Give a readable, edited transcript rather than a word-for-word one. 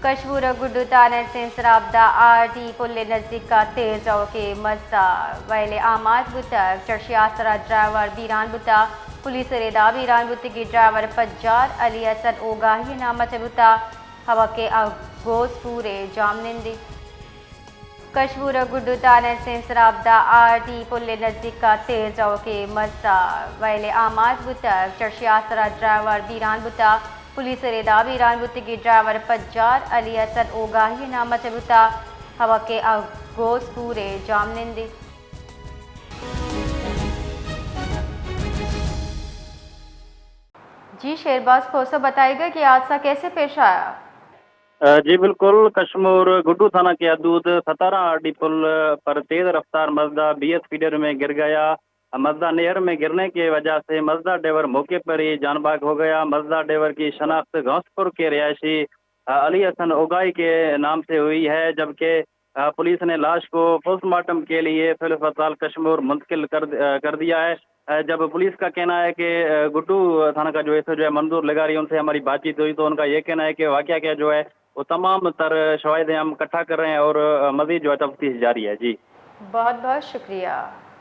कशमूर गुड्डू थाना से सराबदा आरटी पुल नजदीक का तेज रव के मजदा वैले आमाद बुता चर्शियासरा ड्राइवर बीरान बुता पुलिस रेदा बीरान बुत की ड्राइवर पज्जार अली हसन ओगाही नामत बुता हवा के गोस पूरे जामनिंदी कशमूर गुड्डू थाना से सराबदा आरटी पुल नजदीक का तेज रव के मजदा वैले आमाद बुता चर्शियासरा ड्राइवर बीरान बुता पुलिस रेदा बीरान बुत की ड्राइवर पज्जार अली हसन ओगाही नामत बुता हवा के गोस पूरे जामनिंदी जी शेरबाज खोसो बताएगा कि हादसा कैसे पेश आया। जी बिल्कुल, कशमूर गुड्डू थाना के हदूद 17 आरडी पुल पर तेज रफ्तार मजदा बीएस फीडर में गिर गया। मजदा नहर में गिरने की वजह से मजदा ड्राइवर मौके पर ही जानबाग हो गया। मजदा ड्राइवर की शनाख्त घासपुर के रिहायशी अली हसन ओगाई के नाम से हुई है, जबकि पुलिस ने लाश को पोस्टमार्टम के लिए फिल अस्पताल कशमूर मुंतकिल कर दिया है। जब पुलिस का कहना है कि गुड्डू थाना का जो है मंजूर लगा रही है, उनसे हमारी बातचीत हुई तो उनका ये कहना है कि वाकया क्या जो है वो तमाम तर शवाहिद हम इकट्ठा कर रहे हैं और मजीद जो है तफ्तीश जारी है। जी बहुत बहुत शुक्रिया।